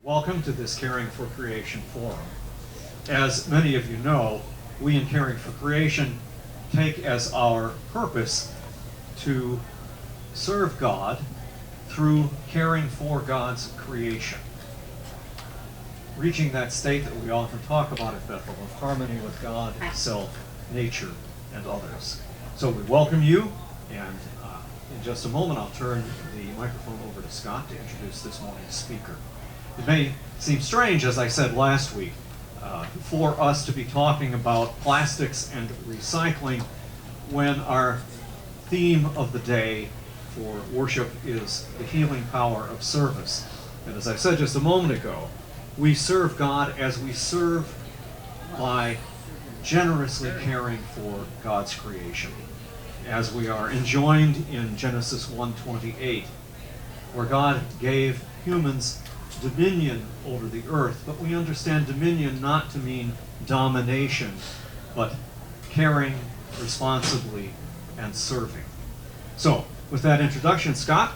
Welcome to this Caring for Creation Forum. As many of you know, we in Caring for Creation take as our purpose to serve God through caring for God's creation. Reaching that state that we often talk about at Bethel of harmony with God, self, nature, and others. So we welcome you, and in just a moment I'll turn the microphone over to Scott to introduce this morning's speaker. It may seem strange, as I said last week, for us to be talking about plastics and recycling when our theme of the day for worship is the healing power of service. And as I said just a moment ago, we serve God as we serve by generously caring for God's creation, as we are enjoined in Genesis 1:28, where God gave humans dominion over the earth, but we understand dominion not to mean domination, but caring responsibly and serving. So, with that introduction, Scott,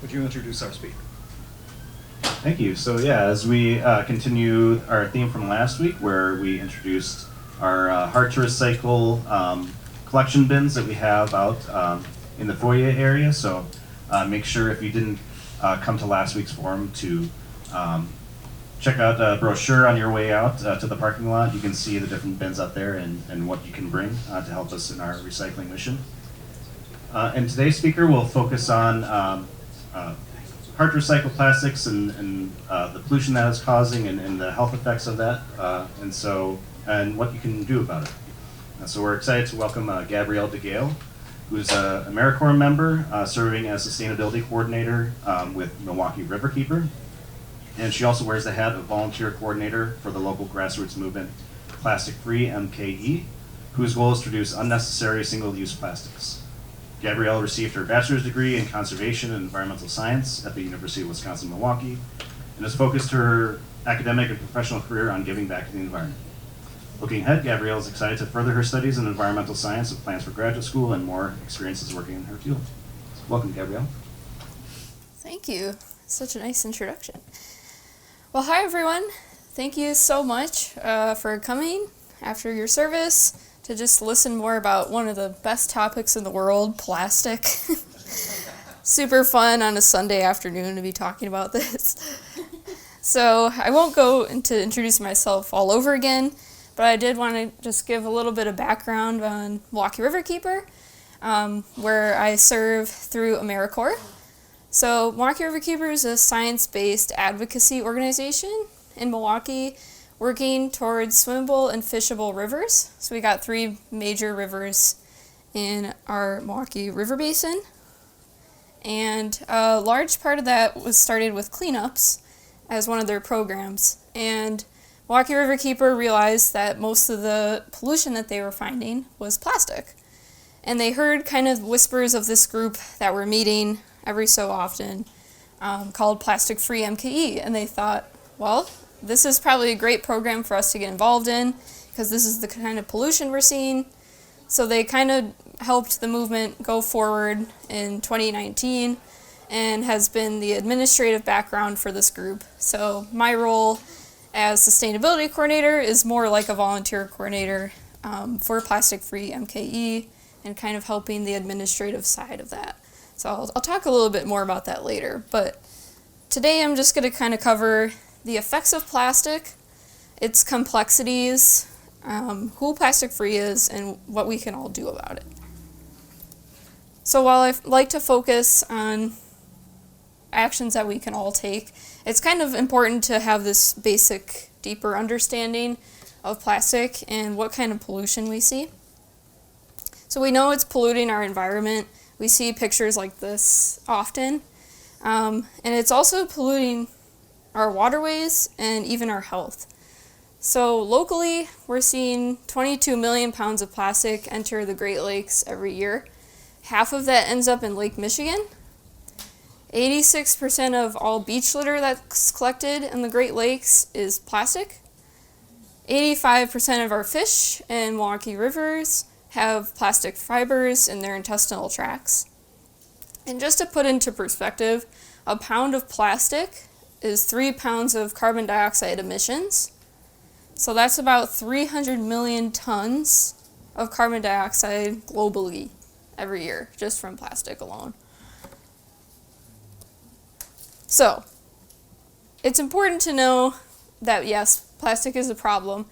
would you introduce our speaker? Thank you. So as we continue our theme from last week, where we introduced our Hard to Recycle collection bins that we have out in the foyer area. So make sure, if you didn't come to last week's forum, to check out a brochure on your way out to the parking lot. You can see the different bins out there and what you can bring to help us in our recycling mission. And today's speaker will focus on hard to recycle plastics and the pollution that it's causing and the health effects of that, and what you can do about it. So we're excited to welcome Gabrielle DeGale, who's an AmeriCorps member serving as Sustainability Coordinator with Milwaukee Riverkeeper. And she also wears the hat of Volunteer Coordinator for the local grassroots movement, Plastic Free MKE, whose goal is to reduce unnecessary single-use plastics. Gabrielle received her bachelor's degree in conservation and environmental science at the University of Wisconsin-Milwaukee and has focused her academic and professional career on giving back to the environment. Looking ahead, Gabrielle is excited to further her studies in environmental science with plans for graduate school and more experiences working in her field. Welcome, Gabrielle. Thank you. Such a nice introduction. Well, hi everyone. Thank you so much for coming after your service to just listen more about one of the best topics in the world, plastic. Super fun on a Sunday afternoon to be talking about this. So I won't go into introducing myself all over again, but I did want to just give a little bit of background on Milwaukee Riverkeeper, where I serve through AmeriCorps. So Milwaukee Riverkeeper is a science-based advocacy organization in Milwaukee working towards swimmable and fishable rivers. So we got 3 major rivers in our Milwaukee River Basin. And a large part of that was started with cleanups as one of their programs. And Milwaukee Riverkeeper realized that most of the pollution that they were finding was plastic. And they heard kind of whispers of this group that were meeting every so often called Plastic Free MKE. And they thought, well, this is probably a great program for us to get involved in because this is the kind of pollution we're seeing. So they kind of helped the movement go forward in 2019 and has been the administrative background for this group. So my role as Sustainability Coordinator is more like a volunteer coordinator for Plastic Free MKE and kind of helping the administrative side of that. So I'll talk a little bit more about that later, but today I'm just going to kind of cover the effects of plastic, its complexities, who plastic free is, and what we can all do about it. So while I like to focus on actions that we can all take, it's kind of important to have this basic, deeper understanding of plastic and what kind of pollution we see. So we know it's polluting our environment. We see pictures like this often, and it's also polluting our waterways and even our health. So locally, we're seeing 22 million pounds of plastic enter the Great Lakes every year. Half of that ends up in Lake Michigan. 86% of all beach litter that's collected in the Great Lakes is plastic. 85% of our fish in Milwaukee rivers have plastic fibers in their intestinal tracts. And just to put into perspective, a pound of plastic is 3 pounds of carbon dioxide emissions. So that's about 300 million tons of carbon dioxide globally every year, just from plastic alone. So, it's important to know that yes, plastic is a problem,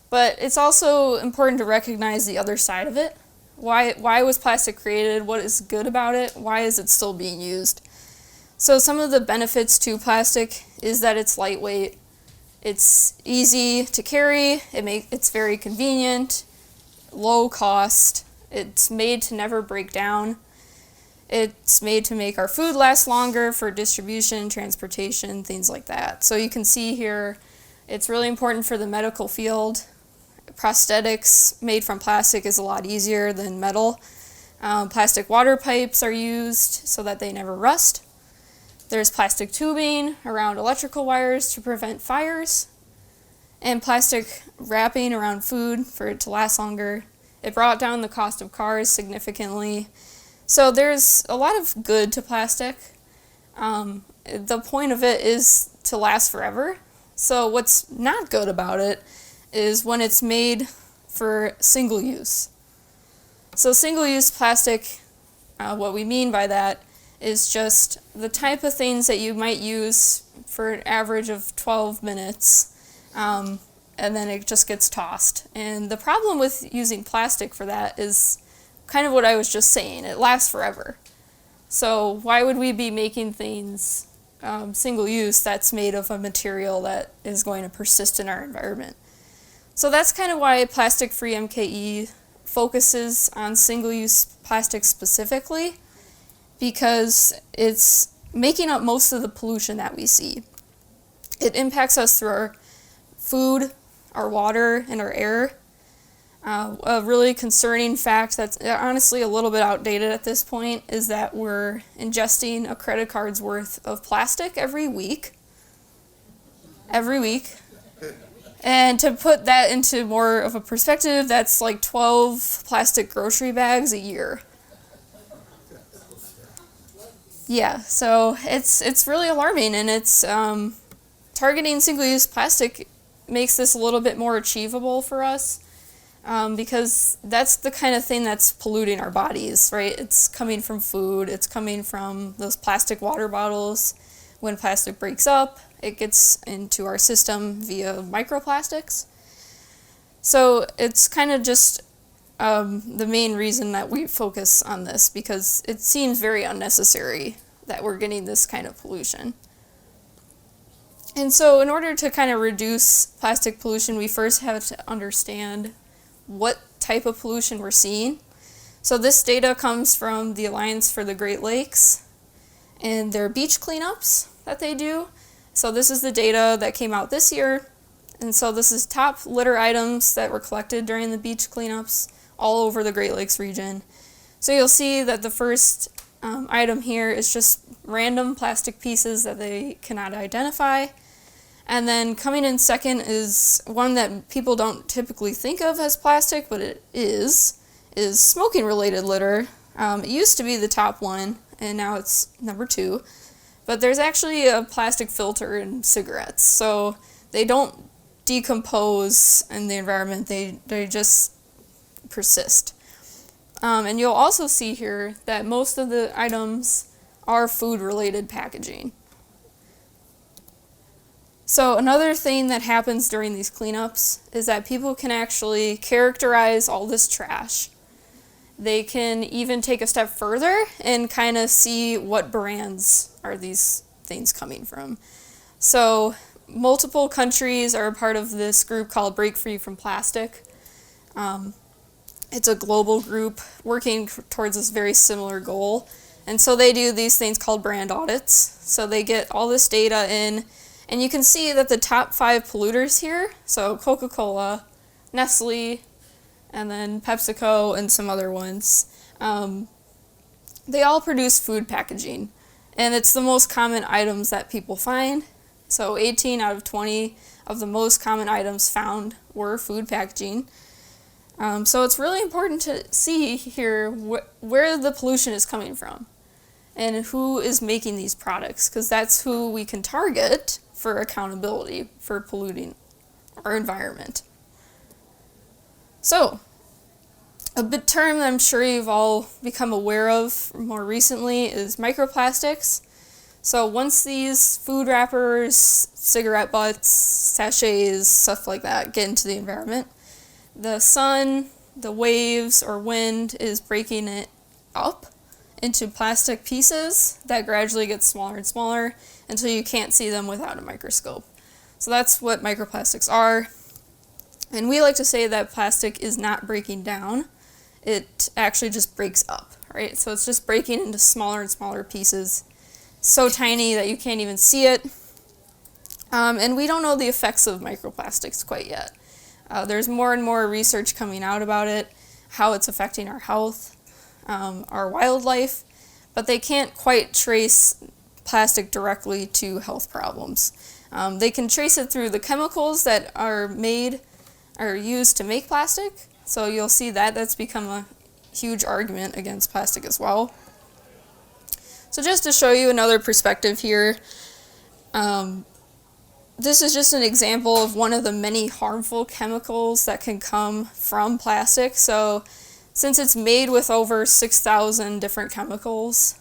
but it's also important to recognize the other side of it. Why was plastic created? What is good about it? Why is it still being used? So some of the benefits to plastic is that it's lightweight, it's easy to carry, it's very convenient, low cost, it's made to never break down, it's made to make our food last longer for distribution, transportation, things like that. So you can see here, it's really important for the medical field. Prosthetics made from plastic is a lot easier than metal. Plastic water pipes are used so that they never rust. There's plastic tubing around electrical wires to prevent fires, and plastic wrapping around food for it to last longer. It brought down the cost of cars significantly. So there's a lot of good to plastic. The point of it is to last forever. So what's not good about it is when it's made for single use. So single-use plastic, what we mean by that is just the type of things that you might use for an average of 12 minutes, and then it just gets tossed. And the problem with using plastic for that is kind of what I was just saying. It lasts forever. So why would we be making things single-use that's made of a material that is going to persist in our environment? So that's kind of why Plastic-Free MKE focuses on single-use plastic specifically, because it's making up most of the pollution that we see. It impacts us through our food, our water, and our air. A really concerning fact that's honestly a little bit outdated at this point is that we're ingesting a credit card's worth of plastic every week. Every week. And to put that into more of a perspective, that's like 12 plastic grocery bags a year. Yeah, so it's really alarming, and it's targeting single-use plastic makes this a little bit more achievable for us, because that's the kind of thing that's polluting our bodies, right? It's coming from food, it's coming from those plastic water bottles. When plastic breaks up, it gets into our system via microplastics. So it's kind of just the main reason that we focus on this, because it seems very unnecessary that we're getting this kind of pollution. And so in order to kind of reduce plastic pollution, we first have to understand what type of pollution we're seeing. So this data comes from the Alliance for the Great Lakes and their beach cleanups that they do. So this is the data that came out this year. And so this is top litter items that were collected during the beach cleanups all over the Great Lakes region. So you'll see that the first item here is just random plastic pieces that they cannot identify. And then coming in second is one that people don't typically think of as plastic, but it is smoking related litter. It used to be the top one, and now it's number 2. But there's actually a plastic filter in cigarettes, so they don't decompose in the environment, they just persist. And you'll also see here that most of the items are food-related packaging. So another thing that happens during these cleanups is that people can actually characterize all this trash. They can even take a step further and kind of see what brands are these things coming from. So multiple countries are a part of this group called Break Free from Plastic. It's a global group working towards this very similar goal. And so they do these things called brand audits. So they get all this data in, and you can see that the top 5 polluters here, so Coca-Cola, Nestle, and then PepsiCo and some other ones, they all produce food packaging. And it's the most common items that people find. So 18 out of 20 of the most common items found were food packaging. So it's really important to see here where the pollution is coming from and who is making these products, because that's who we can target for accountability for polluting our environment. So, a big term that I'm sure you've all become aware of more recently is microplastics. So once these food wrappers, cigarette butts, sachets, stuff like that get into the environment, the sun, the waves, or wind is breaking it up into plastic pieces that gradually get smaller and smaller until you can't see them without a microscope. So that's what microplastics are. And we like to say that plastic is not breaking down. It actually just breaks up, right? So it's just breaking into smaller and smaller pieces, so tiny that you can't even see it. And we don't know the effects of microplastics quite yet. There's more and more research coming out about it, how it's affecting our health, our wildlife, but they can't quite trace plastic directly to health problems. They can trace it through the chemicals that are used to make plastic. So you'll see that that's become a huge argument against plastic as well. So just to show you another perspective here, this is just an example of one of the many harmful chemicals that can come from plastic. So since it's made with over 6,000 different chemicals,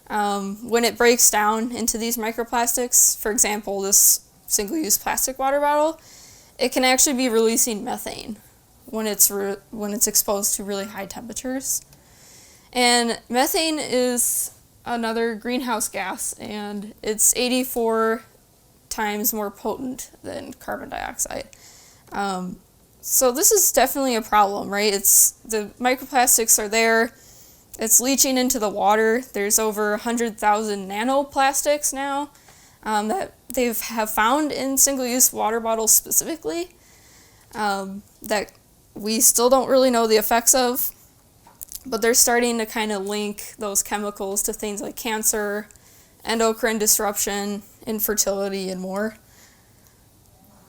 when it breaks down into these microplastics, for example, this single-use plastic water bottle, it can actually be releasing methane when it's exposed to really high temperatures. And methane is another greenhouse gas, and it's 84 times more potent than carbon dioxide. So this is definitely a problem, right? The microplastics are there. It's leaching into the water. There's over 100,000 nanoplastics now that they have found in single-use water bottles specifically that we still don't really know the effects of, but they're starting to kind of link those chemicals to things like cancer, endocrine disruption, infertility, and more.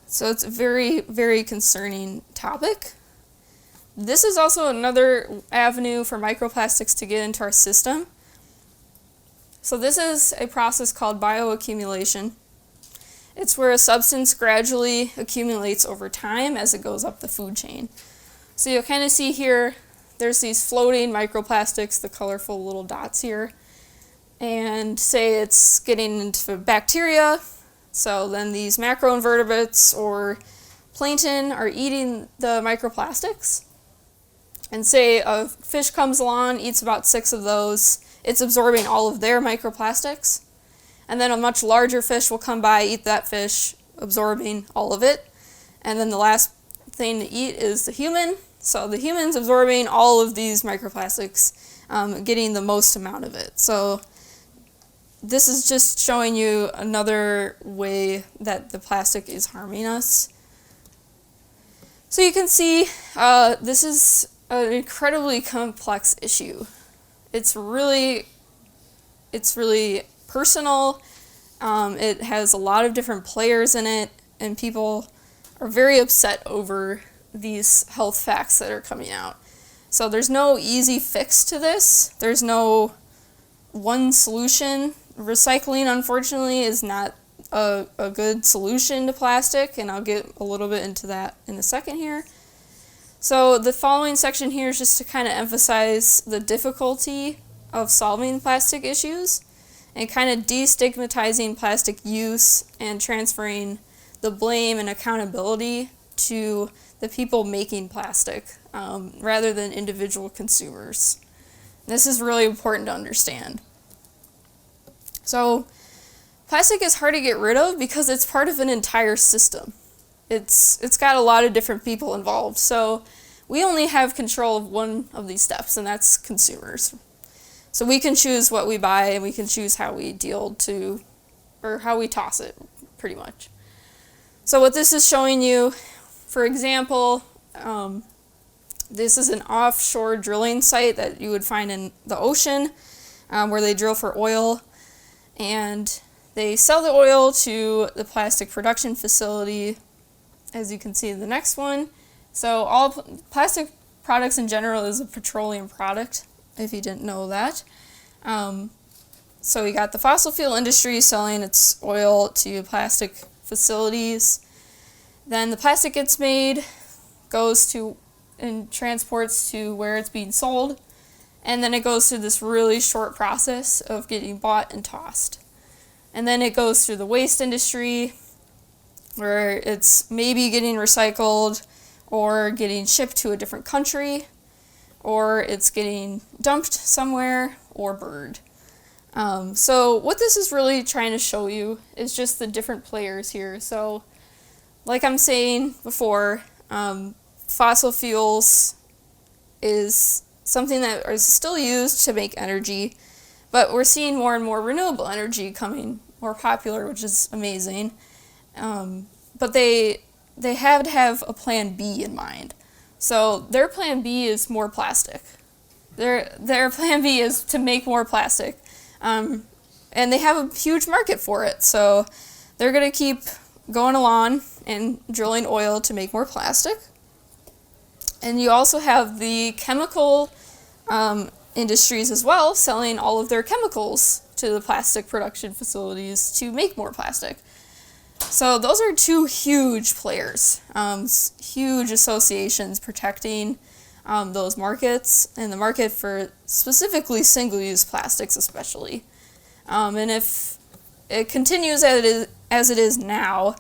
So it's a very, very concerning topic. This is also another avenue for microplastics to get into our system. So this is a process called bioaccumulation. It's where a substance gradually accumulates over time as it goes up the food chain. So you'll kind of see here, there's these floating microplastics, the colorful little dots here. And say it's getting into bacteria, so then these macroinvertebrates or plankton are eating the microplastics. And say a fish comes along, eats about 6 of those, it's absorbing all of their microplastics. And then a much larger fish will come by, eat that fish, absorbing all of it. And then the last thing to eat is the human. So the human's absorbing all of these microplastics, getting the most amount of it. So this is just showing you another way that the plastic is harming us. So you can see this is an incredibly complex issue. It's really personal. It has a lot of different players in it, and people are very upset over these health facts that are coming out. So there's no easy fix to this. There's no one solution. Recycling, unfortunately, is not a good solution to plastic, and I'll get a little bit into that in a second here. So the following section here is just to kind of emphasize the difficulty of solving plastic issues and kind of destigmatizing plastic use and transferring the blame and accountability to the people making plastic rather than individual consumers. This is really important to understand. So plastic is hard to get rid of because it's part of an entire system. It's got a lot of different people involved. So we only have control of one of these steps, and that's consumers. So we can choose what we buy, and we can choose how we or how we toss it, pretty much. So what this is showing you, for example, this is an offshore drilling site that you would find in the ocean where they drill for oil. And they sell the oil to the plastic production facility, as you can see in the next one. So all plastic products in general is a petroleum product, if you didn't know that. So we got the fossil fuel industry selling its oil to plastic facilities. Then the plastic gets made, goes to and transports to where it's being sold, and then it goes through this really short process of getting bought and tossed. And then it goes through the waste industry, where it's maybe getting recycled or getting shipped to a different country, or it's getting dumped somewhere or burned. So what this is really trying to show you is just the different players here. So like I'm saying before, fossil fuels is something that is still used to make energy, but we're seeing more and more renewable energy coming more popular, which is amazing. But they have to have a plan B in mind. So their plan B is more plastic. Their plan B is to make more plastic. And they have a huge market for it. So they're going to keep going along and drilling oil to make more plastic. And you also have the chemical industries as well, selling all of their chemicals to the plastic production facilities to make more plastic. So those are two huge players, huge associations protecting those markets, and the market for specifically single-use plastics especially. And if it continues as it is now,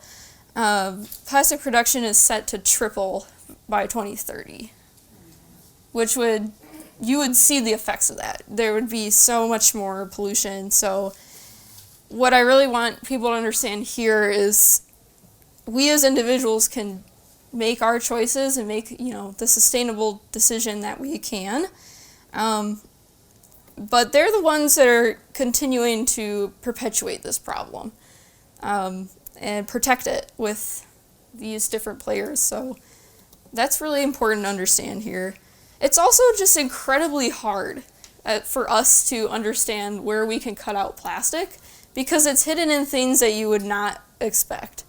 plastic production is set to triple by 2030, which you would see the effects of that. There would be so much more pollution. So what I really want people to understand here is we as individuals can make our choices and make, the sustainable decision that we can. But they're the ones that are continuing to perpetuate this problem and protect it with these different players. So that's really important to understand here. It's also just incredibly hard for us to understand where we can cut out plastic because it's hidden in things that you would not expect.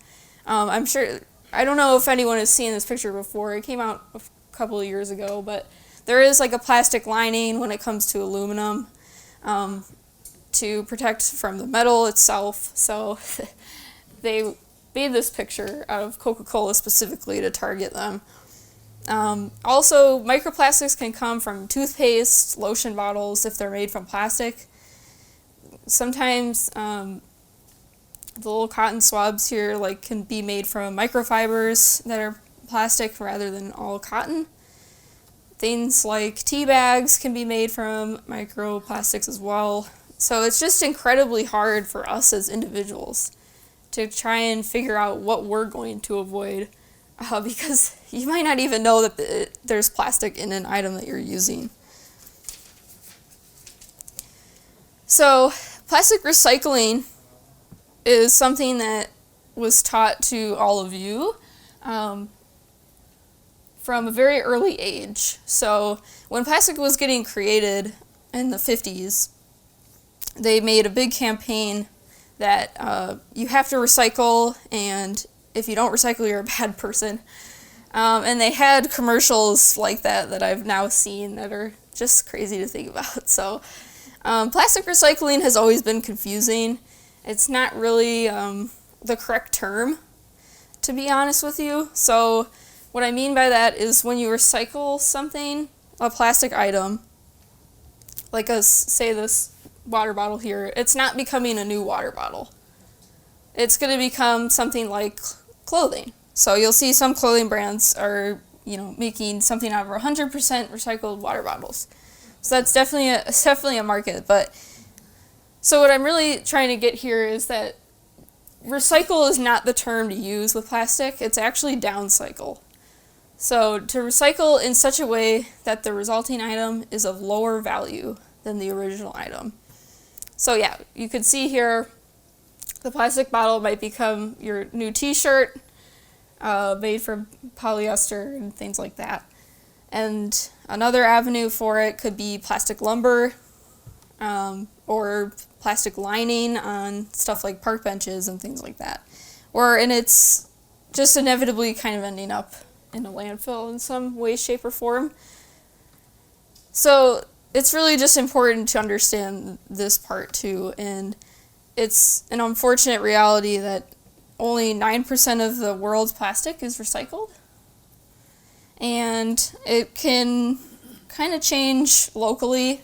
I'm sure, I don't know if anyone has seen this picture before. It came out a couple of years ago, but there is like a plastic lining when it comes to aluminum to protect from the metal itself. So they made this picture out of Coca-Cola specifically to target them. Also, microplastics can come from toothpaste, lotion bottles if they're made from plastic. Sometimes the little cotton swabs here can be made from microfibers that are plastic rather than all cotton. Things like tea bags can be made from microplastics as well. So it's just incredibly hard for us as individuals to try and figure out what we're going to avoid because you might not even know that there's plastic in an item that you're using. So plastic recycling is something that was taught to all of you from a very early age. So when plastic was getting created in the 50s, they made a big campaign that you have to recycle, and if you don't recycle, you're a bad person. And they had commercials like that I've now seen that are just crazy to think about. So plastic recycling has always been confusing. It's not really the correct term, to be honest with you. So what I mean by that is when you recycle something, a plastic item, like say this water bottle here, it's not becoming a new water bottle. It's going to become something like clothing. So you'll see some clothing brands are, making something out of 100% recycled water bottles. So that's definitely a market. But so what I'm really trying to get here is that recycle is not the term to use with plastic. It's actually downcycle. So to recycle in such a way that the resulting item is of lower value than the original item. So yeah, you could see here the plastic bottle might become your new t-shirt made from polyester and things like that. And another avenue for it could be plastic lumber or plastic lining on stuff like park benches and things like that. And it's just inevitably kind of ending up in a landfill in some way, shape, or form. So it's really just important to understand this part too, and it's an unfortunate reality that only 9% of the world's plastic is recycled. And it can kind of change locally.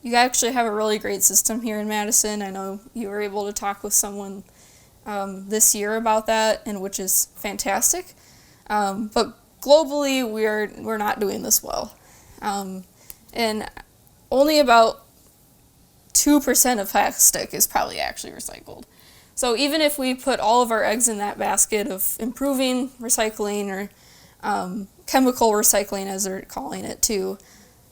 You actually have a really great system here in Madison. I know you were able to talk with someone this year about that, and which is fantastic. But globally, we're not doing this well. And only about 2% of plastic is probably actually recycled. So even if we put all of our eggs in that basket of improving recycling or chemical recycling, as they're calling it too,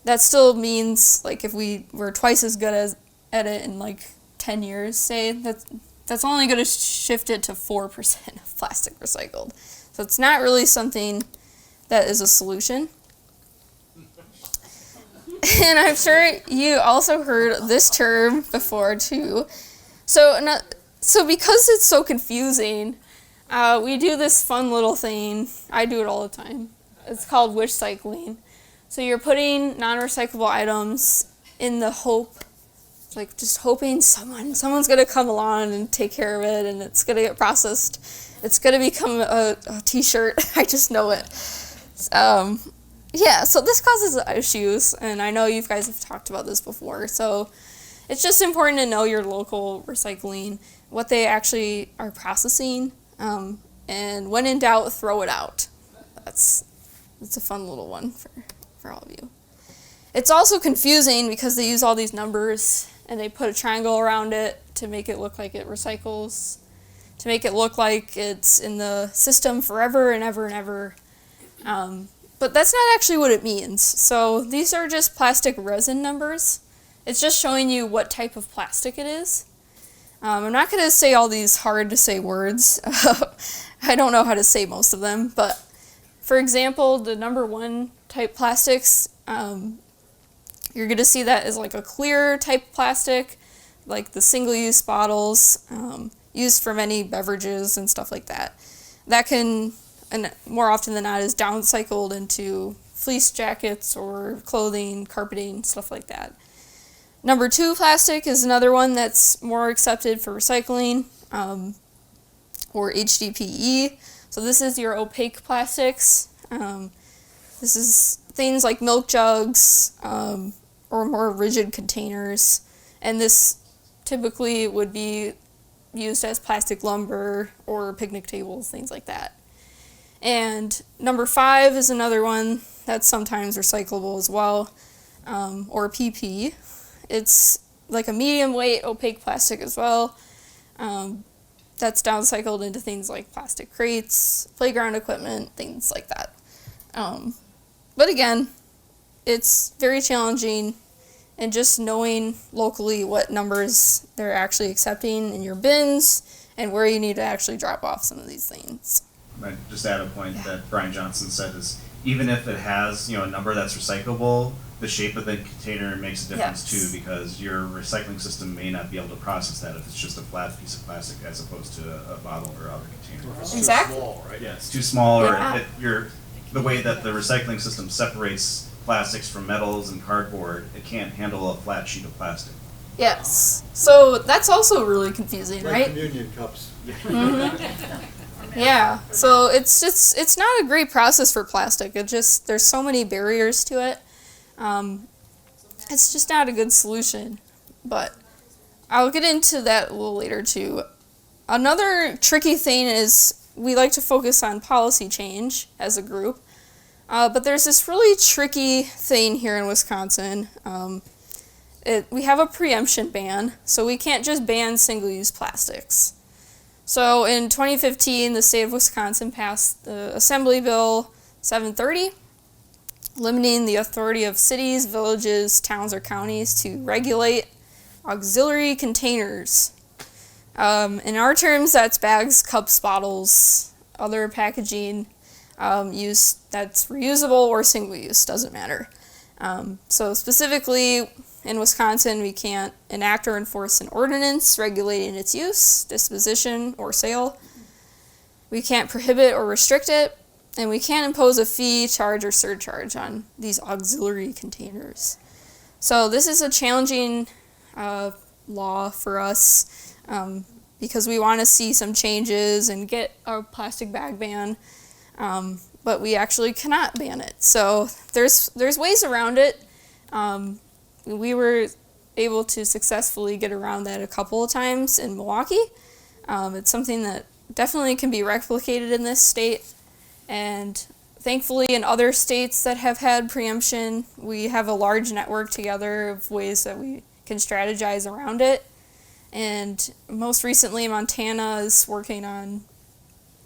that still means, like, if we were twice as good at it in like 10 years, say, that's only going to shift it to 4% of plastic recycled. So it's not really something that is a solution. And I'm sure you also heard this term before too. So because it's so confusing, we do this fun little thing. I do it all the time. It's called wish cycling. So you're putting non-recyclable items in the hope, like just hoping someone's going to come along and take care of it, and it's going to get processed. It's going to become a t-shirt. I just know it. Yeah, so this causes issues, and I know you guys have talked about this before. So it's just important to know your local recycling, what they actually are processing, and when in doubt, throw it out. It's a fun little one for all of you. It's also confusing because they use all these numbers and they put a triangle around it to make it look like it recycles, to make it look like it's in the system forever and ever and ever. But that's not actually what it means. So these are just plastic resin numbers. It's just showing you what type of plastic it is. I'm not going to say all these hard to say words. I don't know how to say most of them, but for example, the number 1 type plastics, you're going to see that as like a clear type plastic, like the single-use bottles used for many beverages and stuff like that. That can, and more often than not, is downcycled into fleece jackets or clothing, carpeting, stuff like that. Number 2 plastic is another one that's more accepted for recycling, or HDPE. So this is your opaque plastics. This is things like milk jugs or more rigid containers. And this typically would be used as plastic lumber or picnic tables, things like that. And number 5 is another one that's sometimes recyclable as well, or PP. It's like a medium weight opaque plastic as well. That's downcycled into things like plastic crates, playground equipment, things like that. But again, it's very challenging, and just knowing locally what numbers they're actually accepting in your bins and where you need to actually drop off some of these things. I'd just add a point that Brian Johnson said is, even if it has, a number that's recyclable, the shape of the container makes a difference too, because your recycling system may not be able to process that if it's just a flat piece of plastic as opposed to a bottle or other container. Or if it's Exactly. too small, right? Yeah, it's too small, Yeah. or the way that the recycling system separates plastics from metals and cardboard, it can't handle a flat sheet of plastic. Yes. So that's also really confusing, Like right? communion cups. Yeah. So it's not a great process for plastic. There's so many barriers to it. It's just not a good solution. But I'll get into that a little later too. Another tricky thing is we like to focus on policy change as a group. But there's this really tricky thing here in Wisconsin. We have a preemption ban, so we can't just ban single-use plastics. So in 2015, the state of Wisconsin passed the Assembly Bill 730, limiting the authority of cities, villages, towns, or counties to regulate auxiliary containers. In our terms, that's bags, cups, bottles, other packaging use that's reusable or single-use, doesn't matter. So specifically, in Wisconsin, we can't enact or enforce an ordinance regulating its use, disposition, or sale. We can't prohibit or restrict it, and we can't impose a fee, charge, or surcharge on these auxiliary containers. So this is a challenging law for us. because we want to see some changes and get a plastic bag ban, but we actually cannot ban it. So there's ways around it. We were able to successfully get around that a couple of times in Milwaukee. It's something that definitely can be replicated in this state, and thankfully in other states that have had preemption, we have a large network together of ways that we can strategize around it. And most recently, Montana is working on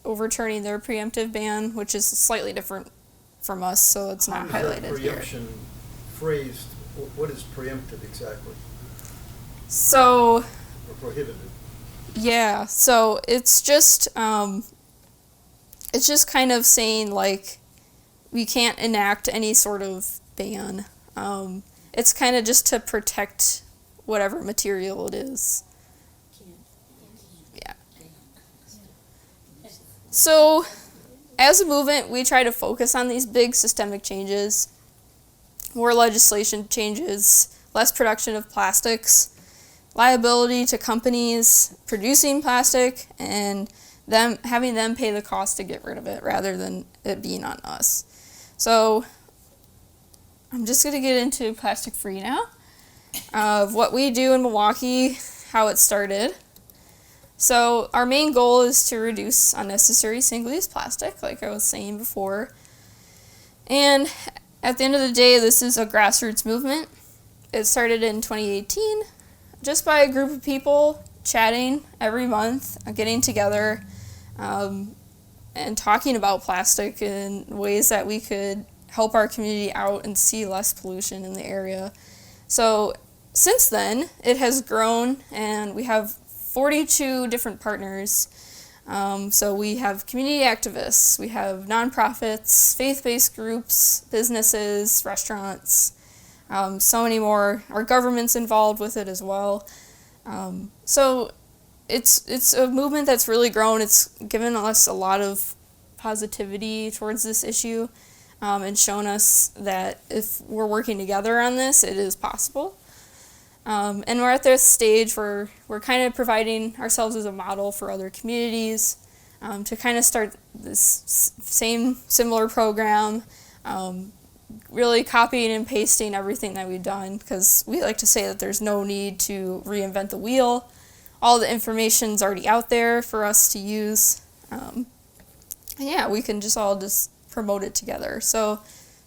overturning their preemptive ban, which is slightly different from us, so it's not highlighted here. Preemption phrased, what is preemptive exactly? So, Or prohibited? yeah, so it's just kind of saying, like, we can't enact any sort of ban. It's kind of just to protect whatever material it is. Yeah. So, as a movement, we try to focus on these big systemic changes, more legislation changes, less production of plastics, liability to companies producing plastic, and having them pay the cost to get rid of it rather than it being on us. So I'm just going to get into plastic free now, of what we do in Milwaukee, how it started. So our main goal is to reduce unnecessary single-use plastic, like I was saying before. And at the end of the day, this is a grassroots movement. It started in 2018, just by a group of people chatting every month, getting together, and talking about plastic in ways that we could help our community out and see less pollution in the area. So since then, it has grown, and we have 42 different partners. So we have community activists, we have nonprofits, faith-based groups, businesses, restaurants, so many more. Our government's involved with it as well. So it's a movement that's really grown. It's given us a lot of positivity towards this issue, and shown us that if we're working together on this, it is possible. And we're at this stage where we're kind of providing ourselves as a model for other communities, to kind of start this similar program, really copying and pasting everything that we've done, because we like to say that there's no need to reinvent the wheel. All the information's already out there for us to use. And yeah, we can just all promote it together. So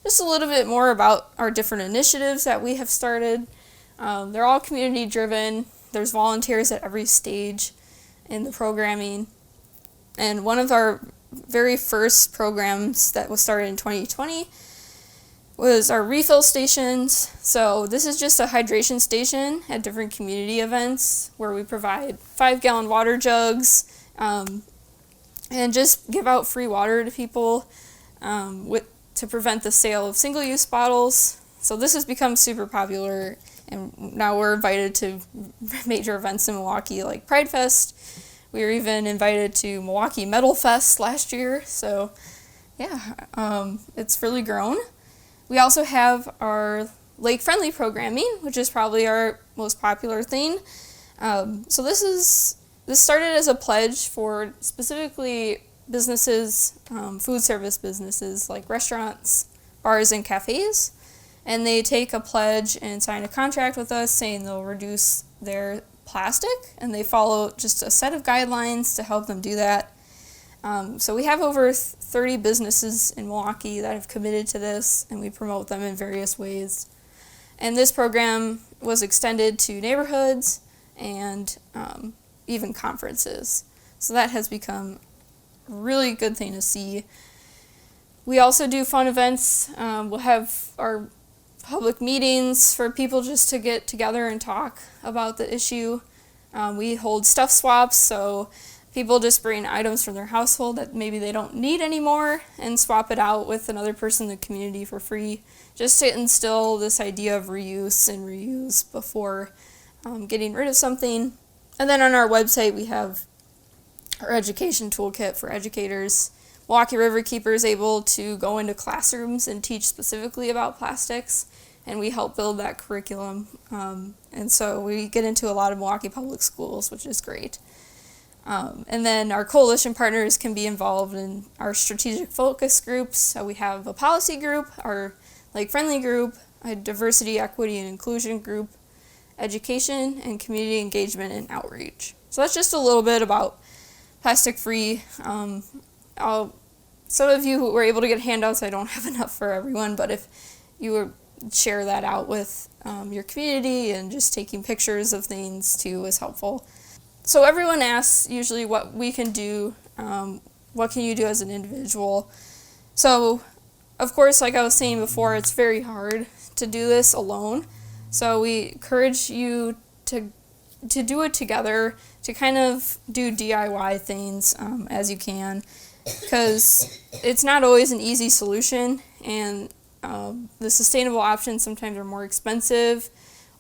just a little bit more about our different initiatives that we have started. They're all community driven. There's volunteers at every stage in the programming. And one of our very first programs that was started in 2020 was our refill stations. So this is just a hydration station at different community events where we provide 5-gallon water jugs, and just give out free water to people, to prevent the sale of single-use bottles. So this has become super popular, and now we're invited to major events in Milwaukee like Pride Fest. We were even invited to Milwaukee Metal Fest last year. So yeah, it's really grown. We also have our lake-friendly programming, which is probably our most popular thing. So this started as a pledge for specifically businesses, food service businesses like restaurants, bars, and cafes. And they take a pledge and sign a contract with us saying they'll reduce their plastic, and they follow just a set of guidelines to help them do that. So we have over 30 businesses in Milwaukee that have committed to this, and we promote them in various ways. And this program was extended to neighborhoods and even conferences. So that has become a really good thing to see. We also do fun events. We'll have our public meetings for people just to get together and talk about the issue. We hold stuff swaps, so people just bring items from their household that maybe they don't need anymore and swap it out with another person in the community for free, just to instill this idea of reuse and reuse before getting rid of something. And then on our website, we have our education toolkit for educators. Milwaukee Riverkeeper is able to go into classrooms and teach specifically about plastics, and we help build that curriculum. And so we get into a lot of Milwaukee public schools, which is great. And then our coalition partners can be involved in our strategic focus groups. So we have a policy group, our lake-friendly group, a diversity, equity, and inclusion group, education, and community engagement and outreach. So that's just a little bit about plastic-free. Some of you were able to get handouts. I don't have enough for everyone, but if you would share that out with your community, and just taking pictures of things too is helpful. So everyone asks usually what we can do, what can you do as an individual. So of course, like I was saying before, it's very hard to do this alone. So we encourage you to do it together, to kind of do DIY things as you can, because it's not always an easy solution, and the sustainable options sometimes are more expensive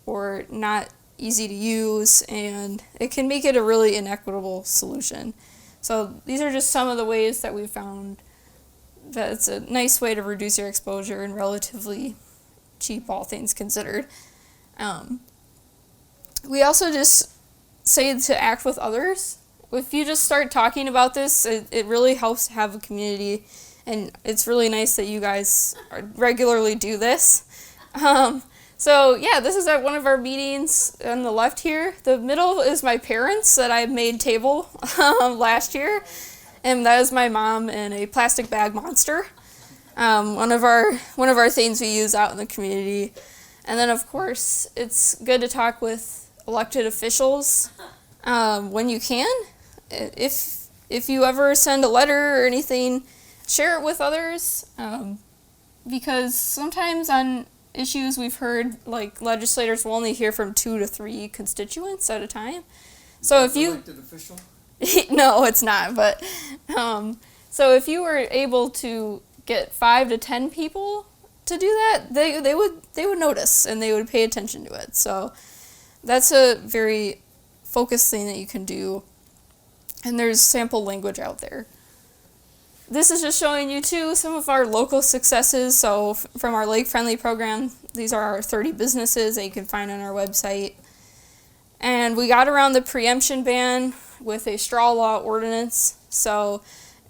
or not easy to use, and it can make it a really inequitable solution. So these are just some of the ways that we've found that it's a nice way to reduce your exposure and relatively cheap, all things considered. We also just say to act with others. If you just start talking about this, it really helps to have a community, and it's really nice that you guys regularly do this. So yeah, this is at one of our meetings on the left here. The middle is my parents that I made table last year, and that is my mom and a plastic bag monster. One of our things we use out in the community. And then of course, it's good to talk with elected officials when you can. If you ever send a letter or anything, share it with others, because sometimes on issues we've heard, like, legislators will only hear from 2 to 3 constituents at a time. So if you elected official? no, it's not, but so if you were able to get 5 to 10 people to do that, they would notice, and they would pay attention to it. So that's a very focused thing that you can do, and there's sample language out there. This is just showing you too some of our local successes. So from our Lake Friendly program, these are our 30 businesses that you can find on our website. And we got around the preemption ban with a straw law ordinance. So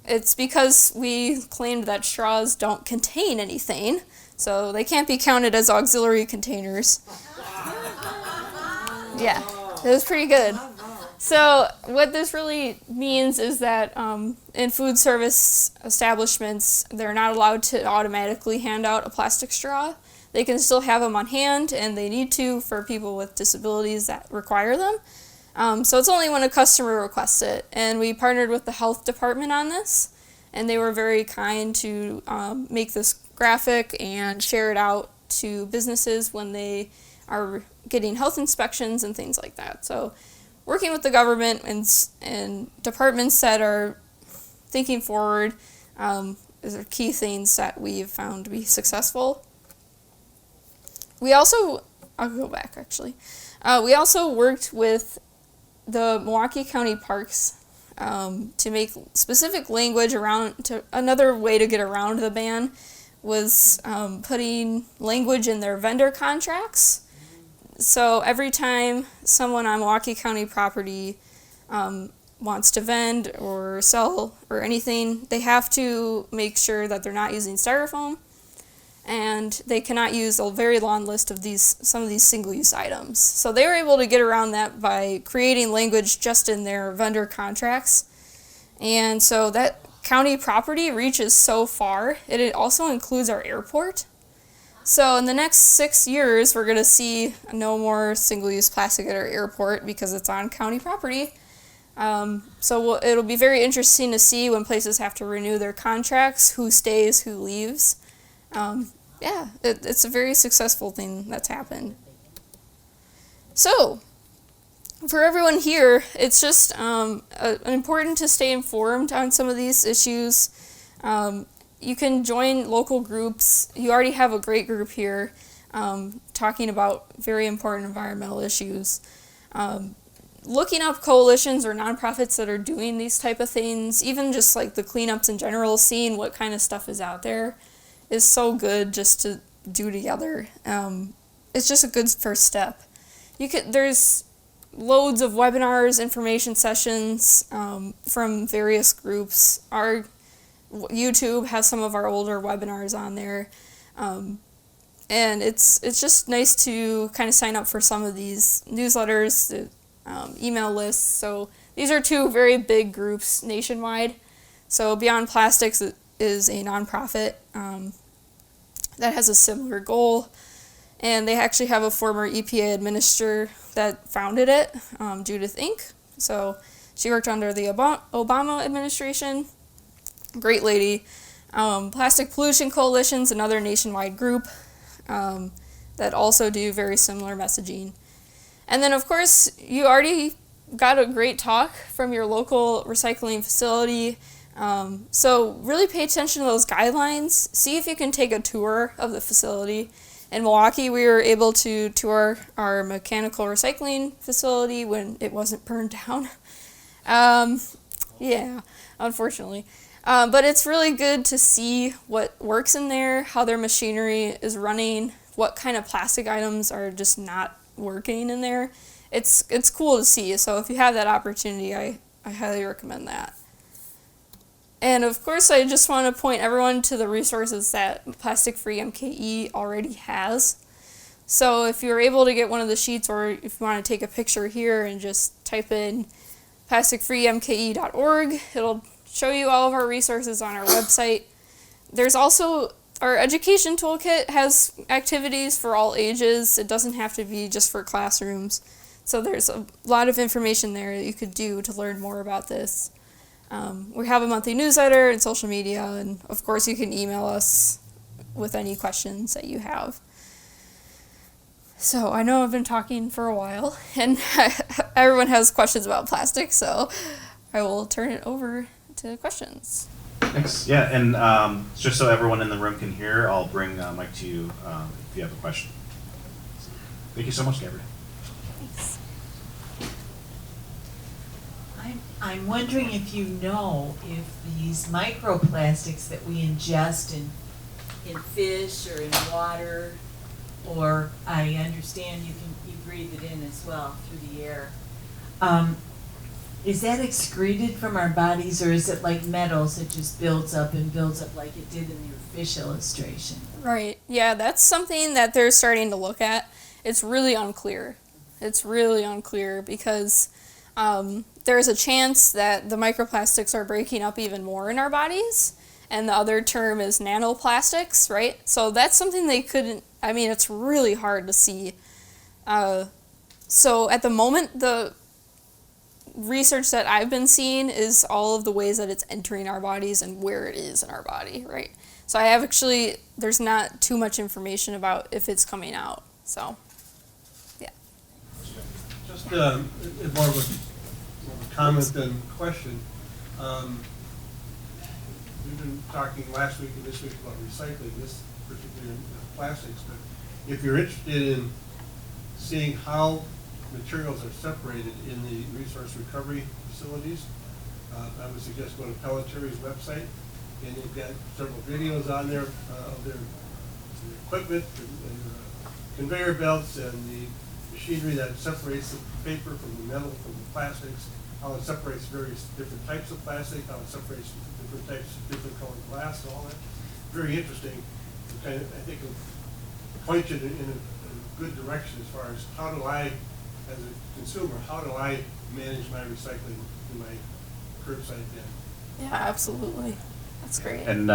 it's because we claimed that straws don't contain anything, so they can't be counted as auxiliary containers. Yeah, it was pretty good. So what this really means is that in food service establishments, they're not allowed to automatically hand out a plastic straw. They can still have them on hand, and they need to for people with disabilities that require them. So it's only when a customer requests it. And we partnered with the health department on this, and they were very kind to make this graphic and share it out to businesses when they are getting health inspections and things like that. So working with the government and departments that are thinking forward is the key things that we've found to be successful. We also, I'll go back actually. We also worked with the Milwaukee County Parks to make specific language around, to another way to get around the ban was putting language in their vendor contracts. So every time someone on Milwaukee County property wants to vend or sell or anything, they have to make sure that they're not using styrofoam, and they cannot use a very long list of some of these single-use items. So they were able to get around that by creating language just in their vendor contracts. And so that county property reaches so far. It also includes our airport. So in the next 6 years, we're going to see no more single-use plastic at our airport because it's on county property. So it'll be very interesting to see when places have to renew their contracts, who stays, who leaves. Yeah, it's a very successful thing that's happened. So, for everyone here, it's just important to stay informed on some of these issues. You can join local groups. You already have a great group here talking about very important environmental issues. Looking up coalitions or nonprofits that are doing these type of things, even just like the cleanups in general, seeing what kind of stuff is out there is so good just to do together. It's just a good first step. There's loads of webinars, information sessions from various groups. Our YouTube has some of our older webinars on there. And it's just nice to kind of sign up for some of these newsletters, email lists. So these are two very big groups nationwide. So Beyond Plastics is a nonprofit that has a similar goal. And they actually have a former EPA administrator that founded it, Judith Inc. So she worked under the Obama administration. Great lady. Plastic Pollution Coalition's another nationwide group that also do very similar messaging. And then, of course, you already got a great talk from your local recycling facility. So really pay attention to those guidelines. See if you can take a tour of the facility. In Milwaukee, we were able to tour our mechanical recycling facility when it wasn't burned down. Yeah, unfortunately. But it's really good to see what works in there, how their machinery is running, what kind of plastic items are just not working in there. It's cool to see. So if you have that opportunity, I highly recommend that. And of course, I just want to point everyone to the resources that Plastic Free MKE already has. So if you're able to get one of the sheets, or if you want to take a picture here and just type in plasticfreemke.org, it'll show you all of our resources on our website. There's also our education toolkit has activities for all ages. It doesn't have to be just for classrooms. So there's a lot of information there that you could do to learn more about this. We have a monthly newsletter and social media, and of course you can email us with any questions that you have. So I know I've been talking for a while, and everyone has questions about plastic, so I will turn it over to questions. Thanks. Yeah, and just so everyone in the room can hear, I'll bring Mike to you if you have a question. Thank you so much, Gabrielle. Thanks. I'm wondering if you know if these microplastics that we ingest in fish or in water, or I understand you breathe it in as well through the air. Is that excreted from our bodies, or is it like metals that just builds up like it did in your fish illustration? Right. Yeah, that's something that they're starting to look at. It's really unclear. Because there's a chance that the microplastics are breaking up even more in our bodies, and the other term is nanoplastics, right? So that's something they couldn't, it's really hard to see. So at the moment, the research that I've been seeing is all of the ways that it's entering our bodies and where it is in our body, right? So there's not too much information about if it's coming out, so, yeah. Just more of a comment than question. We've been talking last week and this week about recycling, this particularly in plastics, but if you're interested in seeing how materials are separated in the resource recovery facilities, I would suggest going to Pelletieri's website, and they've got several videos on there of their equipment and conveyor belts and the machinery that separates the paper from the metal from the plastics, how it separates various different types of plastic, how it separates different types of different colored glass, and all that. Very interesting. Kind of, I think, it'll point you in a good direction as far as how do I, as a consumer, how do I manage my recycling in my curbside bin? Yeah, absolutely. That's great. And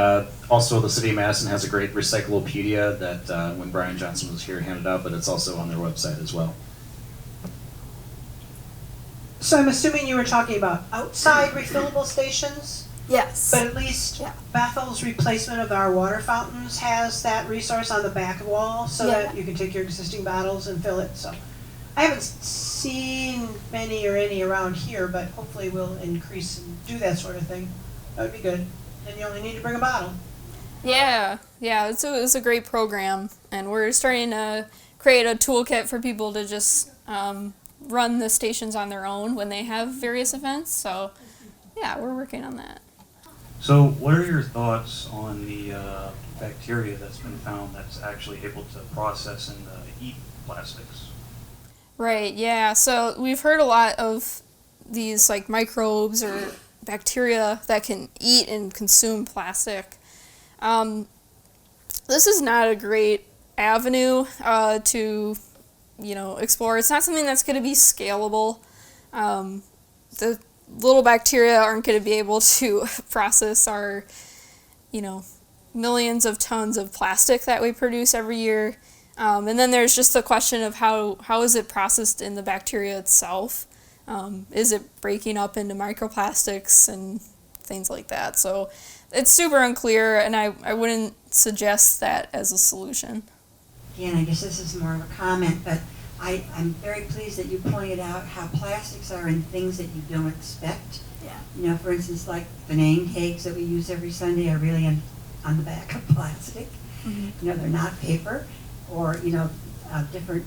also the City of Madison has a great recyclopedia that when Brian Johnson was here handed out, but it's also on their website as well. So I'm assuming you were talking about outside refillable stations? Yes. But at least Bethel's replacement of our water fountains has that resource on the back wall so that you can take your existing bottles and fill it. So I haven't seen many or any around here, but hopefully we'll increase and do that sort of thing. That would be good. And you only need to bring a bottle. Yeah, it's a great program, and we're starting to create a toolkit for people to just run the stations on their own when they have various events. So, yeah, we're working on that. So what are your thoughts on the bacteria that's been found that's actually able to process and eat plastics? Right, yeah. So we've heard a lot of these like microbes or bacteria that can eat and consume plastic. This is not a great avenue to, explore. It's not something that's going to be scalable. The little bacteria aren't going to be able to process our, millions of tons of plastic that we produce every year. And then there's just the question of how is it processed in the bacteria itself? Is it breaking up into microplastics and things like that? So it's super unclear, and I wouldn't suggest that as a solution. Again, I guess this is more of a comment, but I'm very pleased that you pointed out how plastics are in things that you don't expect. Yeah. For instance, like the name tags that we use every Sunday are really on the back of plastic. Mm-hmm. They're not paper, or different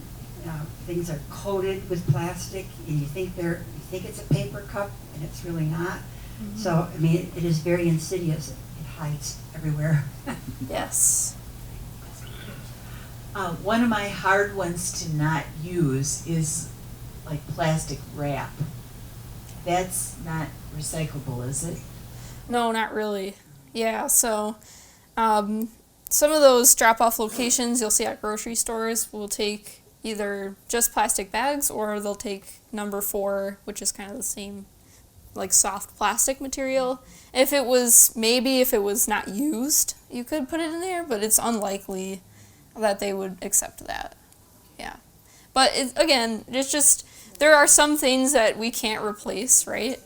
things are coated with plastic, and you think it's a paper cup, and it's really not. Mm-hmm. So I mean, it is very insidious. It hides everywhere. Yes. One of my hard ones to not use is like plastic wrap. That's not recyclable, is it? No, not really. Yeah, so some of those drop-off locations you'll see at grocery stores will take either just plastic bags, or they'll take number 4, which is kind of the same like soft plastic material. If it was not used, you could put it in there, but it's unlikely that they would accept that. Yeah. But it's just, there are some things that we can't replace, right?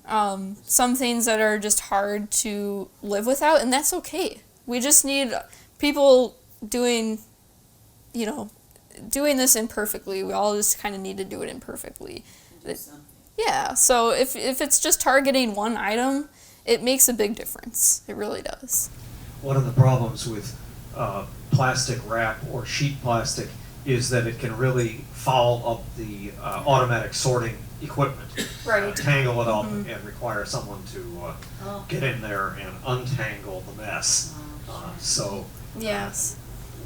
Some things that are just hard to live without, and that's okay. We just need people doing this imperfectly. We all just kind of need to do it imperfectly. Yeah, so if it's just targeting one item, it makes a big difference. It really does. One of the problems with plastic wrap or sheet plastic is that it can really foul up the automatic sorting equipment. Right. Tangle it up Mm-hmm. and require someone to get in there and untangle the mess. So Yes.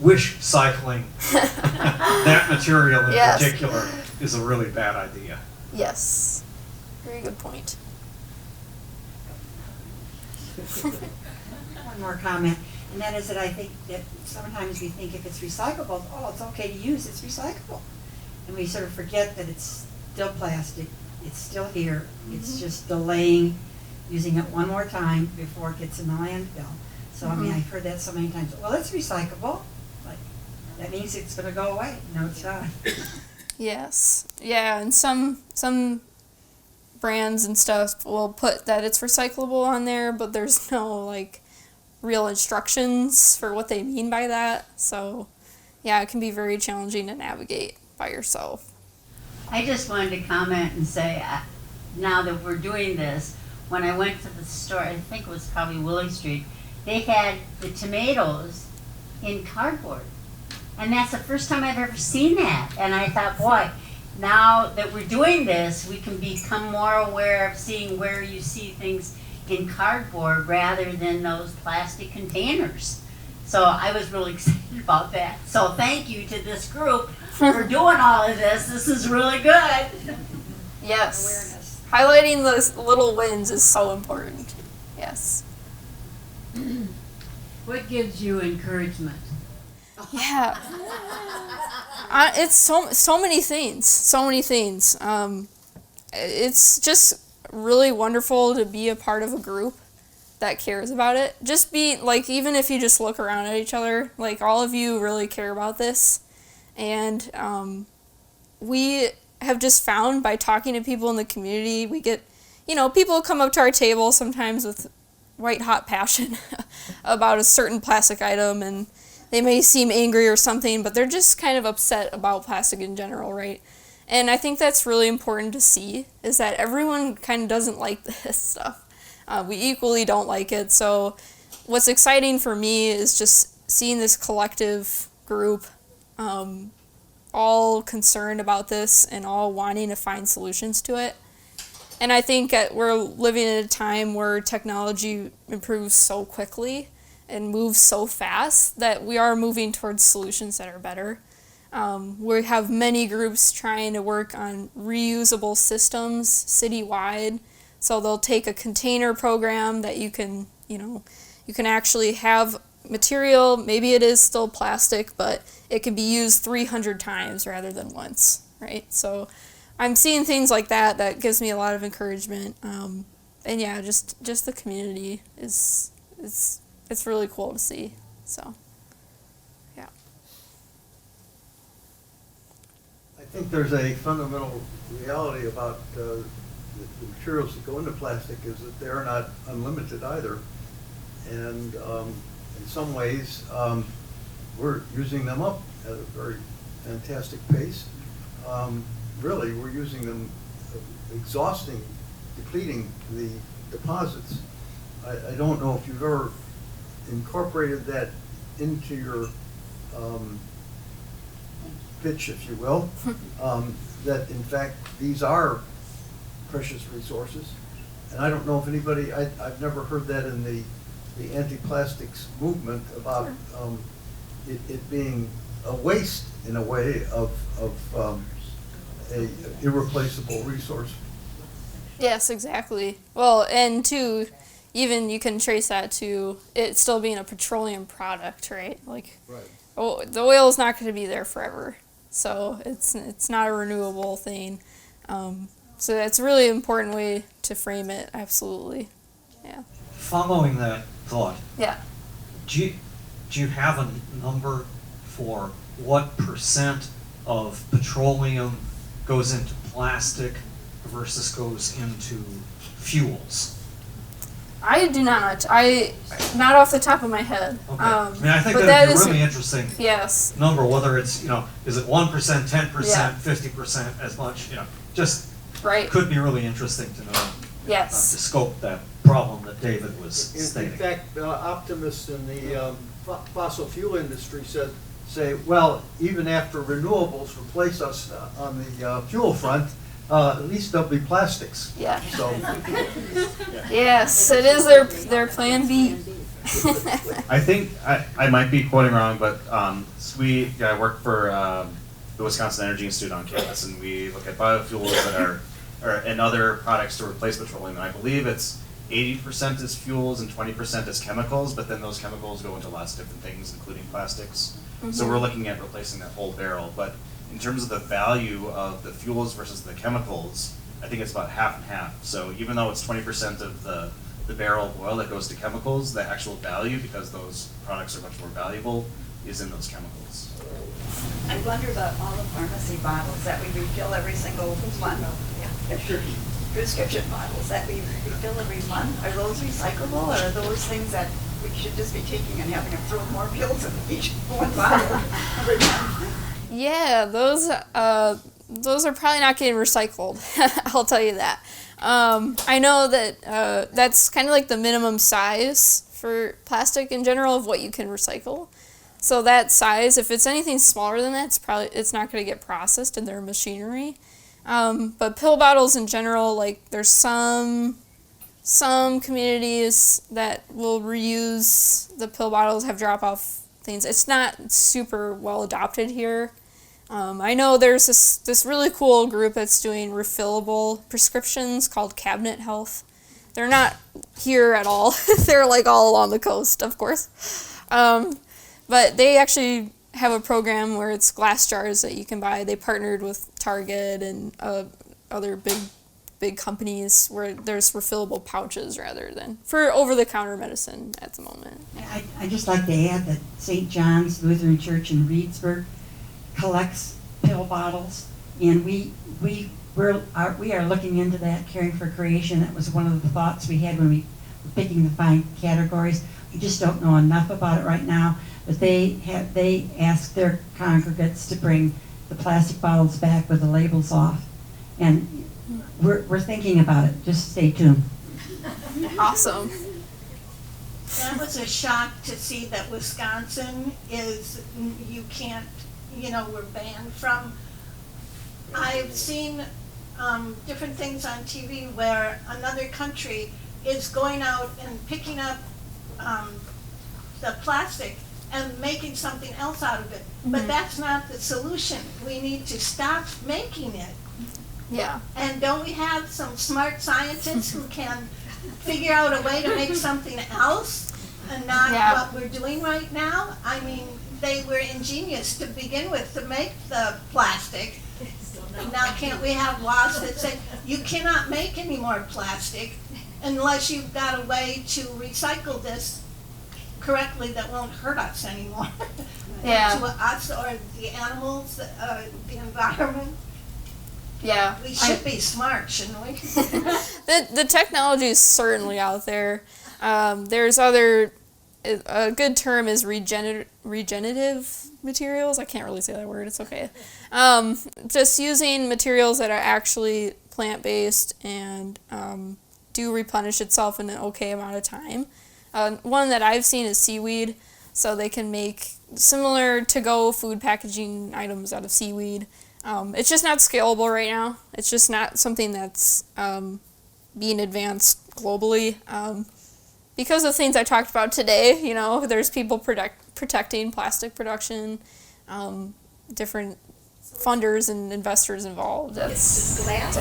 wish cycling that material in Yes. particular is a really bad idea. Yes. Very good point. One more comment, and that is that I think that sometimes we think if it's recyclable, it's okay to use, it's recyclable. And we sort of forget that it's still plastic, it's still here, it's just delaying using it one more time before it gets in the landfill. So, I mean, I've heard that so many times, well, it's recyclable, like, that means it's gonna go away. No, it's not. Yes. Yeah, and some brands and stuff will put that it's recyclable on there, but there's no like real instructions for what they mean by that. So, yeah, it can be very challenging to navigate by yourself. I just wanted to comment and say, now that we're doing this, when I went to the store, I think it was probably Willie Street, they had the tomatoes in cardboard. And that's the first time I've ever seen that. And I thought, boy, now that we're doing this, we can become more aware of seeing where you see things in cardboard rather than those plastic containers. So I was really excited about that. So thank you to this group for doing all of this. This is really good. Yes. Highlighting those little wins is so important. Yes. What gives you encouragement? Yeah. It's so many things. So many things. It's just really wonderful to be a part of a group that cares about it. Just be, like, even if you just look around at each other, like, all of you really care about this. And we have just found by talking to people in the community, we get, people come up to our table sometimes with white hot passion about a certain plastic item, and they may seem angry or something, but they're just kind of upset about plastic in general, right? And I think that's really important to see, is that everyone kind of doesn't like this stuff. We equally don't like it. So what's exciting for me is just seeing this collective group all concerned about this and all wanting to find solutions to it. And I think we're living in a time where technology improves so quickly and moves so fast that we are moving towards solutions that are better. We have many groups trying to work on reusable systems citywide. So they'll take a container program that you can actually have material, maybe it is still plastic, but it can be used 300 times rather than once, right? So I'm seeing things like that gives me a lot of encouragement. And yeah, just the community it's really cool to see. So yeah. I think there's a fundamental reality about the materials that go into plastic is that they're not unlimited either. And in some ways, we're using them up at a very fantastic pace. Really, we're using them, exhausting, depleting the deposits. I don't know if you've ever incorporated that into your pitch, if you will, that in fact these are precious resources. And I don't know if anybody, I've never heard that in the anti-plastics movement about it being a waste in a way of a irreplaceable resource. Yes, exactly. Well, and too, even you can trace that to it still being a petroleum product, right? Like, right. Oh, the oil is not going to be there forever, so it's not a renewable thing. So that's a really important way to frame it. Absolutely, yeah. Following that thought, Yeah. do you have a number for what percent of petroleum goes into plastic versus goes into fuels? I do not. Not off the top of my head. Okay. I mean, I think but that'd be a is- really interesting Yes. number, whether it's, is it 1%, 10%, Yeah. 50%, as much, just Right. could be really interesting to know. To Yes. scope that problem that David was In stating. fact, optimists in the fossil fuel industry say, well, even after renewables replace us on the fuel front, at least there'll be plastics. Yeah. So, Yes, it is their plan B. I think I might be quoting wrong, but I work for the Wisconsin Energy Institute on campus, and we look at biofuels that and other products to replace petroleum. And I believe it's 80% is fuels and 20% is chemicals, but then those chemicals go into lots of different things, including plastics. So we're looking at replacing that whole barrel. But in terms of the value of the fuels versus the chemicals, I think it's about half and half. So even though it's 20% of the barrel of oil that goes to chemicals, the actual value, because those products are much more valuable, is in those chemicals. I wonder about all the pharmacy bottles that we refill every single month. Prescription bottles that we refill every month. Are those recyclable, or are those things that we should just be taking and having to throw more pills in each one bottle every month? Yeah, those are probably not getting recycled. I'll tell you that. I know that that's kind of like the minimum size for plastic in general of what you can recycle. So that size, if it's anything smaller than that, it's not going to get processed in their machinery. But pill bottles in general, like there's some communities that will reuse the pill bottles, have drop-off things. It's not super well adopted here. I know there's this really cool group that's doing refillable prescriptions called Cabinet Health. They're not here at all. They're like all along the coast, of course. But they actually have a program where it's glass jars that you can buy. They partnered with Target and other big companies where there's refillable pouches rather than for over-the-counter medicine at the moment. I'd just like to add that St. John's Lutheran Church in Reedsburg collects pill bottles, and we are looking into that, Caring for Creation. That was one of the thoughts we had when we were picking the 5 categories. We just don't know enough about it right now, but they ask their congregates to bring the plastic bottles back with the labels off, and we're thinking about it. Just stay tuned. Awesome. That was a shock to see that Wisconsin is, you can't, we're banned from. I've seen different things on TV where another country is going out and picking up the plastic and making something else out of it. But that's not the solution. We need to stop making it. Yeah. And don't we have some smart scientists who can figure out a way to make something else and not what we're doing right now? I mean, they were ingenious to begin with to make the plastic. Now can't we have laws that say you cannot make any more plastic unless you've got a way to recycle this correctly that won't hurt us anymore? Yeah. To us or the animals, the environment. Yeah. We should be smart, shouldn't we? The technology is certainly out there. There's other, a good term is regenerative materials. I can't really say that word, it's okay. Just using materials that are actually plant-based and do replenish itself in an okay amount of time. One that I've seen is seaweed, so they can make similar to-go food packaging items out of seaweed. It's just not scalable right now. It's just not something that's being advanced globally. Because of things I talked about today, you know, there's people protecting plastic production, different funders and investors involved. Is glass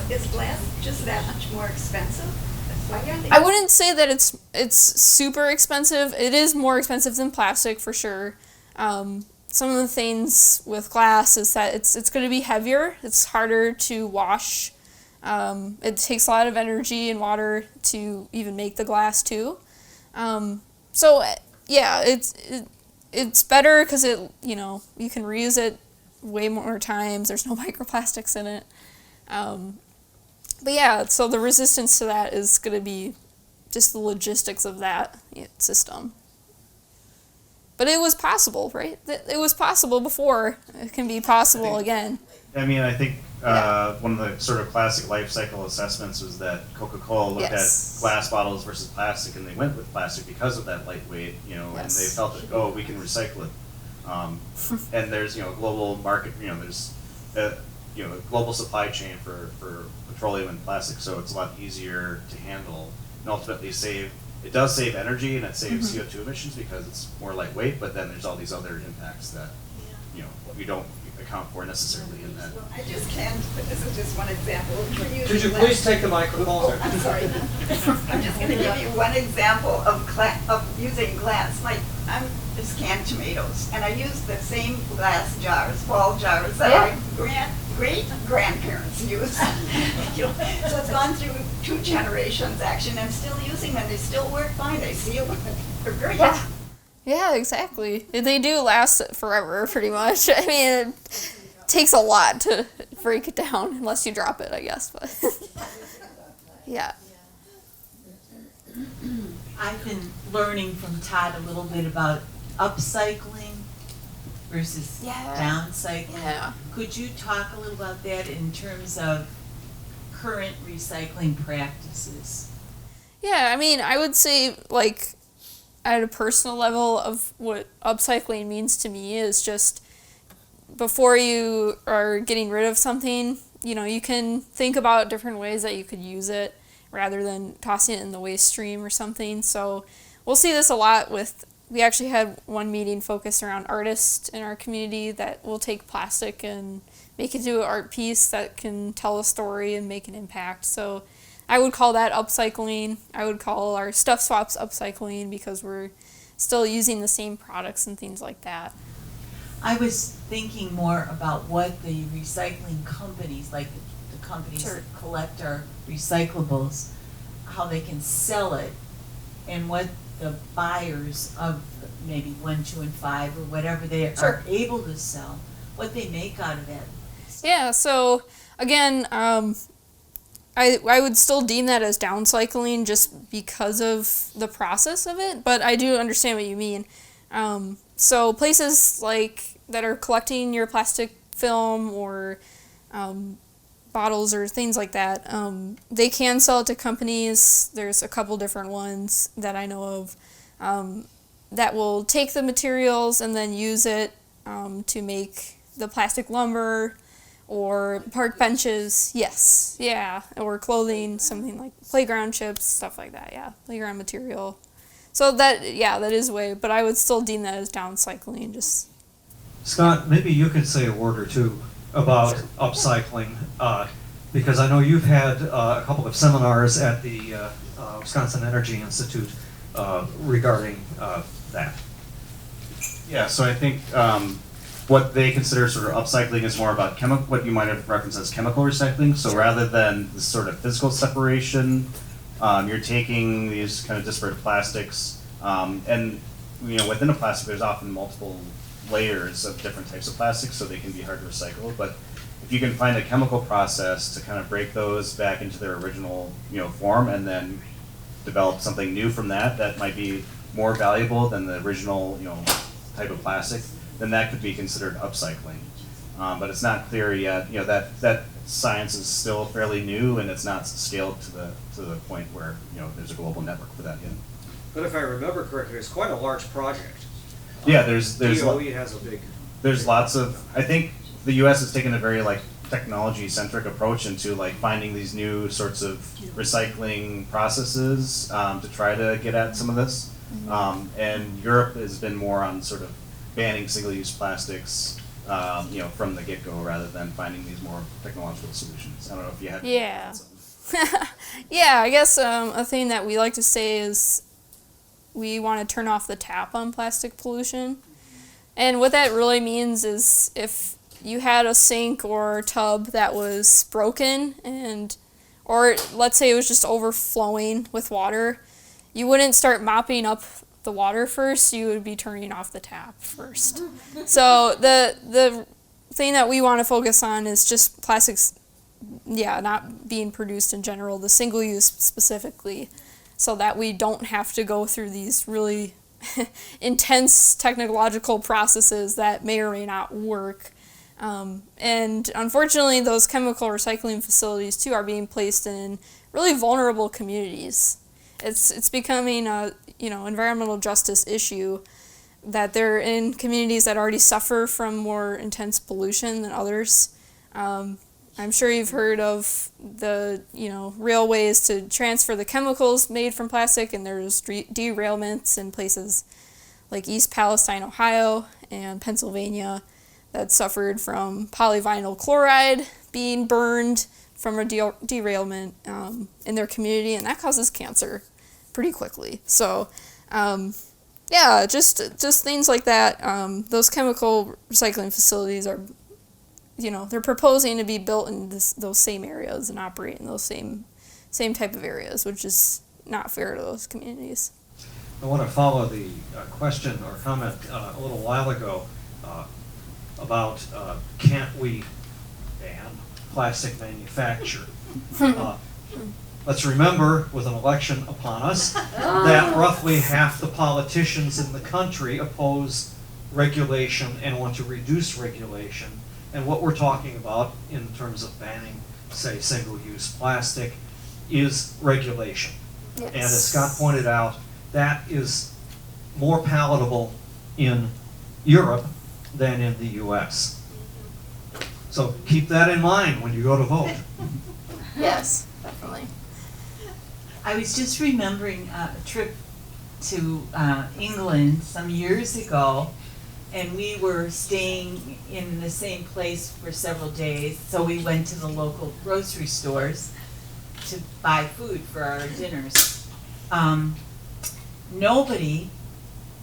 just that much more expensive? I wouldn't say that it's super expensive. It is more expensive than plastic for sure. Some of the things with glass is that it's going to be heavier. It's harder to wash. It takes a lot of energy and water to even make the glass too. So yeah, it's better because you can reuse it way more times. There's no microplastics in it. But yeah, so the resistance to that is going to be just the logistics of that system. But it was possible, right? It was possible before. It can be possible again. I mean, I think one of the sort of classic life cycle assessments was that Coca-Cola looked at glass bottles versus plastic, and they went with plastic because of that lightweight, and they felt that, we can recycle it. And there's, global market, there's, a global supply chain for petroleum and plastic, so it's a lot easier to handle and ultimately it does save energy and it saves CO2 emissions because it's more lightweight, but then there's all these other impacts that, we don't account for necessarily in that. Well, I just can't, but this is just one example. Could you please take the microphone? I'm sorry. I'm just going to give you one example of using glass. Like, I'm just canned tomatoes, and I use the same glass jars, ball jars that our great-grandparents used. So it's gone through 2 generations, actually, and I'm still using them. They still work fine. They seal. They're great. Yeah, exactly. They do last forever, pretty much. I mean, it takes a lot to break it down, unless you drop it, I guess. But yeah. I've been learning from Todd a little bit about upcycling versus downcycling. Yeah. Could you talk a little about that in terms of current recycling practices? Yeah, I mean, I would say, like, at a personal level of what upcycling means to me is just before you are getting rid of something, you can think about different ways that you could use it rather than tossing it in the waste stream or something. So we'll see this a lot we actually had one meeting focused around artists in our community that will take plastic and make it into an art piece that can tell a story and make an impact. So I would call that upcycling. I would call our stuff swaps upcycling because we're still using the same products and things like that. I was thinking more about what the recycling companies, like the companies that collect our recyclables, how they can sell it, and what the buyers of maybe 1, 2, and 5 or whatever they are able to sell, what they make out of that. Yeah, so again, I would still deem that as downcycling just because of the process of it, but I do understand what you mean. So places like that are collecting your plastic film or bottles or things like that, they can sell it to companies. There's a couple different ones that I know of that will take the materials and then use it to make the plastic lumber or park benches, or clothing, something like playground chips, stuff like that, playground material. So that is way, but I would still deem that as downcycling. Just Scott, maybe you could say a word or two about upcycling, because I know you've had a couple of seminars at the Wisconsin Energy Institute regarding that. Yeah, so I think what they consider sort of upcycling is more about what you might have referenced as chemical recycling. So rather than the sort of physical separation, you're taking these kind of disparate plastics, and within a plastic there's often multiple layers of different types of plastics, so they can be hard to recycle. But if you can find a chemical process to kind of break those back into their original form, and then develop something new from that that might be more valuable than the original type of plastic, then that could be considered upcycling. But it's not clear yet. That science is still fairly new, and it's not scaled to the point where there's a global network for that yet. But if I remember correctly, it's quite a large project. Yeah, there's DOE has a big. There's lots of. I think the U.S. has taken a very technology-centric approach into finding these new sorts of recycling processes to try to get at some of this. And Europe has been more on sort of banning single-use plastics, from the get-go, rather than finding these more technological solutions. I don't know if you had. yeah. Yeah, I guess a thing that we like to say is we want to turn off the tap on plastic pollution. And what that really means is if you had a sink or a tub that was broken or let's say it was just overflowing with water, you wouldn't start mopping up the water first, you would be turning off the tap first. So the thing that we want to focus on is just plastics, not being produced in general, the single use specifically, so that we don't have to go through these really intense technological processes that may or may not work. And unfortunately, those chemical recycling facilities too are being placed in really vulnerable communities. It's becoming a environmental justice issue that they're in communities that already suffer from more intense pollution than others. I'm sure you've heard of the real ways to transfer the chemicals made from plastic, and there's derailments in places like East Palestine, Ohio, and Pennsylvania that suffered from polyvinyl chloride being burned from a derailment in their community, and that causes cancer pretty quickly. So, just things like that. Those chemical recycling facilities are, they're proposing to be built in those same areas and operate in those same type of areas, which is not fair to those communities. I want to follow the question or comment a little while ago about can't we ban plastic manufacture? Let's remember, with an election upon us, that roughly half the politicians in the country oppose regulation and want to reduce regulation. And what we're talking about in terms of banning, say, single-use plastic, is regulation. Yes. And as Scott pointed out, that is more palatable in Europe than in the U.S. So keep that in mind when you go to vote. Yes, definitely. I was just remembering a trip to England some years ago, and we were staying in the same place for several days, so we went to the local grocery stores to buy food for our dinners. Nobody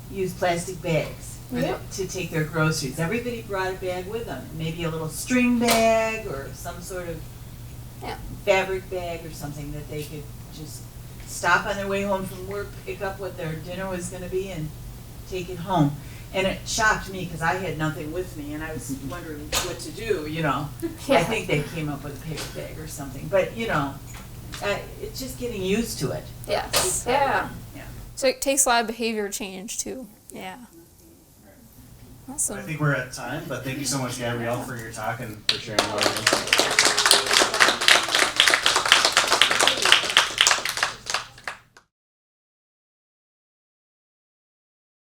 used plastic bags to take their groceries. Everybody brought a bag with them, maybe a little string bag or some sort of fabric bag or something that they could just stop on their way home from work, pick up what their dinner was going to be, and take it home. And it shocked me because I had nothing with me, and I was wondering what to do, I think they came up with a paper bag or something. But, it's just getting used to it. Yes. Yeah. So it takes a lot of behavior change, too. Yeah. Awesome. I think we're at time, but thank you so much, Gabrielle, for your talk and for sharing all of this.